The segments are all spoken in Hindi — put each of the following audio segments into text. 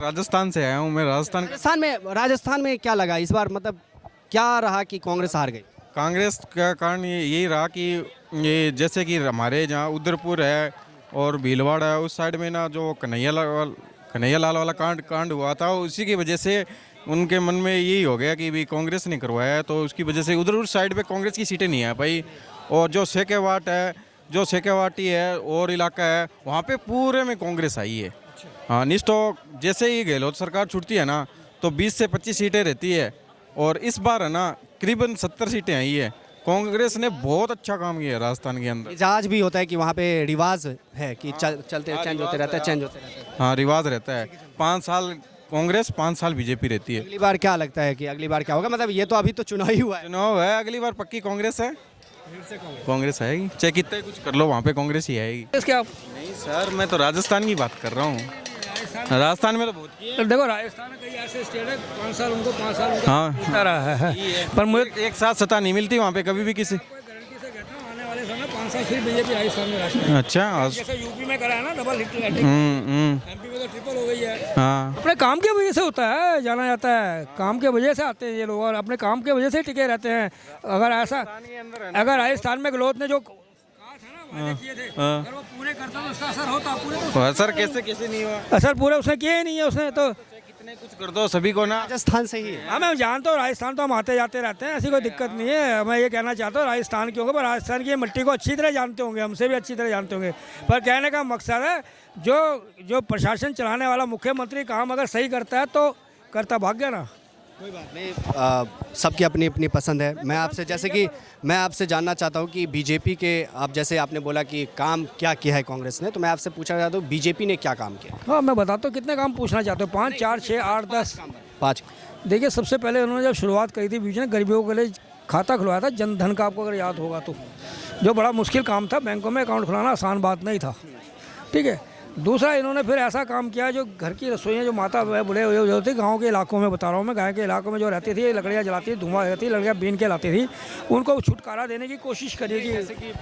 राजस्थान से आया हूँ मैं। राजस्थान में क्या लगा इस बार, मतलब क्या रहा कि कांग्रेस हार गई? कांग्रेस का कारण यही रहा कि ये जैसे कि हमारे जहाँ उदयपुर है और भीलवाड़ा है, उस साइड में ना जो कन्हैया लाल वाला कांड हुआ था, उसी की वजह से उनके मन में यही हो गया कि भी कांग्रेस ने करवाया है, तो उसकी वजह से उधर उस साइड पे कांग्रेस की सीटें नहीं आ पाई। और जो सेकेवाटी है और इलाका है, वहाँ पे पूरे में कांग्रेस आई है। हाँ, निष्ठो जैसे ही गहलोत सरकार छूटती है ना, तो 20 से 25 सीटें रहती है, और इस बार है ना करीबन 70 सीटें आई है। कांग्रेस ने बहुत अच्छा काम किया है राजस्थान के अंदर। मिजाज भी होता है कि वहाँ पे रिवाज है कि चलते चेंज होते रहता है। हाँ, रिवाज रहता है। 5 साल कांग्रेस, 5 साल बीजेपी रहती है। अगली बार क्या लगता है कि अगली बार क्या होगा? मतलब ये तो अभी तो चुनाव ही हुआ है। चुनाव है, अगली बार पक्की कांग्रेस है। कांग्रेस आएगी, चाहे कितना कुछ कर लो, वहाँ पे कांग्रेस ही आएगी। नहीं सर, मैं तो राजस्थान की बात कर रहा हूँ। राजस्थान में तो बहुत देखो, राजस्थान में कई ऐसे स्टेट है 5 साल उनको 5 साल उनका हाँ मिलता रहा है, पर मुझे एक साथ सत्ता नहीं मिलती वहाँ पे कभी भी किसी। गारंटी से कहता हूँ आने वाले समय 5 साल फिर बीजेपी राजस्थान में राष्ट्र। अच्छा, जैसे यूपी में करा है ना डबल हिट, एमपी में तो ट्रिपल हो गई है। हाँ, अपने काम की वजह से होता है, जाना जाता है, काम की वजह से आते हैं ये लोग और अपने काम की वजह से टिके रहते हैं। अगर राजस्थान में गहलोत ने जो किए थे, अगर वो पूरे करता तो उसका असर होता। पूरे असर कैसे नहीं हुआ? असर पूरे उसने किए ही नहीं है उसने तो। कितने कुछ कर दो सभी को ना। राजस्थान से ही है। हाँ, मैं जानता हूँ राजस्थान तो हम आते जाते रहते हैं, ऐसी कोई दिक्कत नहीं है। मैं ये कहना चाहता हूँ राजस्थान क्यों, पर राजस्थान की मिट्टी को अच्छी तरह जानते होंगे, हमसे भी अच्छी तरह जानते होंगे। पर कहने का मकसद है जो प्रशासन चलाने वाला मुख्यमंत्री काम अगर सही करता है तो करता भाग्य ना। कोई बात नहीं, सबकी अपनी अपनी पसंद है। मैं आपसे जानना चाहता हूँ कि बीजेपी के, आप जैसे आपने बोला कि काम क्या किया है कांग्रेस ने, तो मैं आपसे पूछना चाहता हूँ बीजेपी ने क्या काम किया? हाँ, मैं बताता हूँ कितने काम पूछना चाहते हो। 5, 4, 6, 8, 10, 5। देखिए, सबसे पहले उन्होंने जब शुरुआत करी थी बीच में, गरीबों के लिए खाता खुलवाया था, जनधन का, आपको अगर याद होगा तो, जो बड़ा मुश्किल काम था। बैंकों में अकाउंट खुलाना आसान बात नहीं था, ठीक है। दूसरा, इन्होंने फिर ऐसा काम किया जो घर की रसोइयाँ जो माता बुढ़े हुए जो थी, गांव के इलाकों में बता रहा हूँ मैं, गाँव के इलाकों में जो रहती थी, लकड़ियाँ जलाती थी, धुआं रहती थी, लकड़ियाँ बीन के लाती थी, उनको छुटकारा देने की कोशिश करिएगी। जैसे कि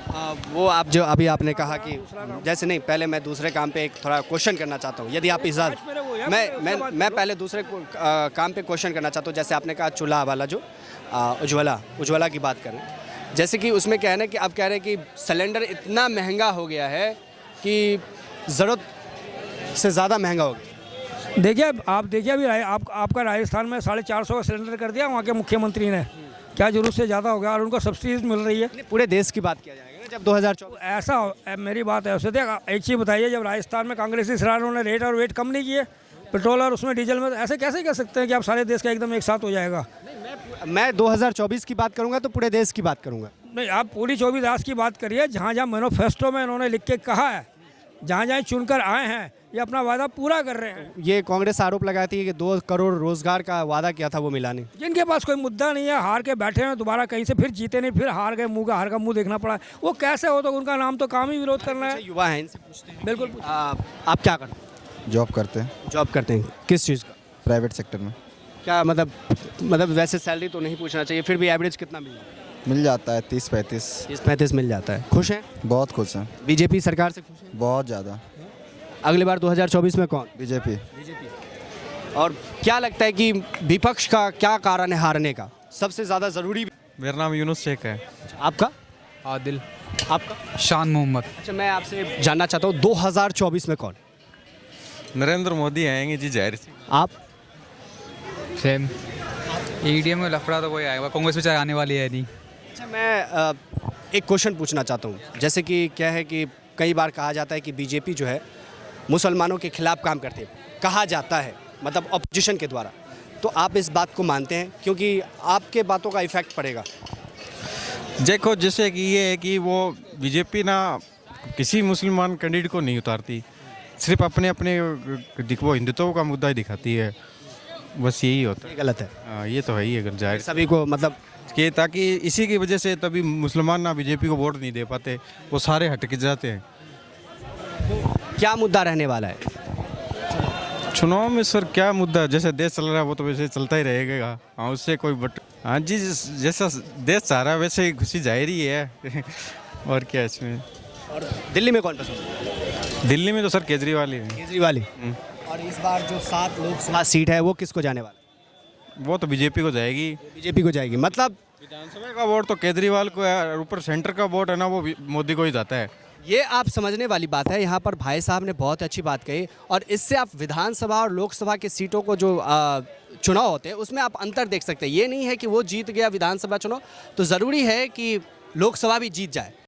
वो आप जो अभी आपने कहा कि जैसे नहीं, पहले मैं दूसरे काम पे एक थोड़ा क्वेश्चन करना चाहता हूँ, यदि आप इजाज़त। मैं पहले दूसरे काम पे क्वेश्चन करना चाहता हूँ। जैसे आपने कहा चूल्हा वाला जो उज्ज्वला की बात करें, जैसे कि उसमें क्या है ना कि आप कह रहे हैं कि सिलेंडर इतना महंगा हो गया है कि ज़रूरत से ज़्यादा महंगा हो गया। देखिए, आप देखिए अभी आपका राजस्थान में 450 का सिलेंडर कर दिया वहाँ के मुख्यमंत्री ने, क्या जरूरत से ज़्यादा हो गया, और उनको सब्सिडीज मिल रही है। पूरे देश की बात किया जाएगा ना जब 2024 ऐसा मेरी बात है उससे। एक चीज़ बताइए, जब राजस्थान में कांग्रेस की सरकार, उन्होंने रेट और वेट कम नहीं किए पेट्रोल और उसमें डीजल में, ऐसे कैसे कह सकते हैं कि आप सारे देश का एकदम एक साथ हो जाएगा? मैं 2024 की बात करूंगा तो पूरे देश की बात करूंगा। नहीं, आप पूरी 24 राज की बात करिए। जहाँ जहाँ मैनिफेस्टो में इन्होंने लिख के कहा है, जहाँ जहाँ चुनकर आए हैं, ये अपना वादा पूरा कर रहे हैं। ये कांग्रेस आरोप लगाती है कि 2 करोड़ रोजगार का वादा किया था, वो मिला नहीं। जिनके पास कोई मुद्दा नहीं है, हार के बैठे हैं, दोबारा कहीं से फिर जीते नहीं, फिर हार गए, हार का मुंह देखना पड़ा, वो कैसे हो? तो उनका नाम तो काम ही विरोध करना है। युवा है, इनसे पूछते हैं। बिल्कुल। आप क्या करते हैं? जॉब करते हैं। जॉब करते हैं, किस चीज़ का? प्राइवेट सेक्टर में। क्या मतलब वैसे सैलरी तो नहीं पूछना चाहिए, फिर भी एवरेज कितना मिल जाता है 30-35। 30-35 मिल जाता है। खुश हैं? बहुत खुश हैं। बीजेपी सरकार से खुश हैं? बहुत ज़्यादा। अगली बार 2024 में कौन? बीजेपी। और क्या लगता है कि विपक्ष का क्या कारण है हारने का सबसे ज़्यादा ज़रूरी? मेरा नाम यूनुस शेख है। आपका? आदिल। आपका? शान मोहम्मद। अच्छा, मैं आपसे जानना चाहता हूँ 2024 में कौन? नरेंद्र मोदी आएंगे जी, जाहिर सी। आप? सेम। ईडीएम में लफड़ा तो वही आएगा, कांग्रेस में चाहे आने वाली है नहीं। अच्छा, मैं एक क्वेश्चन पूछना चाहता हूँ। जैसे कि क्या है कि कई बार कहा जाता है कि बीजेपी जो है मुसलमानों के खिलाफ काम करती है, कहा जाता है, मतलब अपोजिशन के द्वारा। तो आप इस बात को मानते हैं? क्योंकि आपके बातों का इफेक्ट पड़ेगा। देखो, जैसे कि ये है कि वो बीजेपी ना किसी मुसलमान कैंडिडेट को नहीं उतारती, सिर्फ अपने वो हिंदुत्व का मुद्दा ही दिखाती है, बस यही होता है। गलत है। हाँ, ये तो है ही, अगर जाहिर सभी को मतलब कि ताकि इसी की वजह से तभी मुसलमान ना बीजेपी को वोट नहीं दे पाते, वो सारे हट के जाते हैं। क्या मुद्दा रहने वाला है चुनाव में? सर क्या मुद्दा, जैसे देश चल रहा है वो तो वैसे चलता ही रहेगा। हाँ, उससे कोई हाँ जी, जैसा देश चाह रहा है वैसे ही खुशी जाहिर ही है। और क्या इसमें। और दिल्ली में कौन पसंद है? दिल्ली में तो सर केजरीवाल ही है। केजरीवाल ही। और और इस बार जो 7 लोकसभा सीट है वो किसको जाने वाला है? वो तो बीजेपी को जाएगी। बीजेपी को जाएगी, मतलब विधानसभा का वोट तो केजरीवाल को है और ऊपर सेंटर का वोट है ना वो मोदी को ही जाता है। ये आप समझने वाली बात है। यहाँ पर भाई साहब ने बहुत अच्छी बात कही और इससे आप विधानसभा और लोकसभा की सीटों को जो चुनाव होते हैं उसमें आप अंतर देख सकते हैं। ये नहीं है कि वो जीत गया विधानसभा चुनाव तो ज़रूरी है कि लोकसभा भी जीत जाए।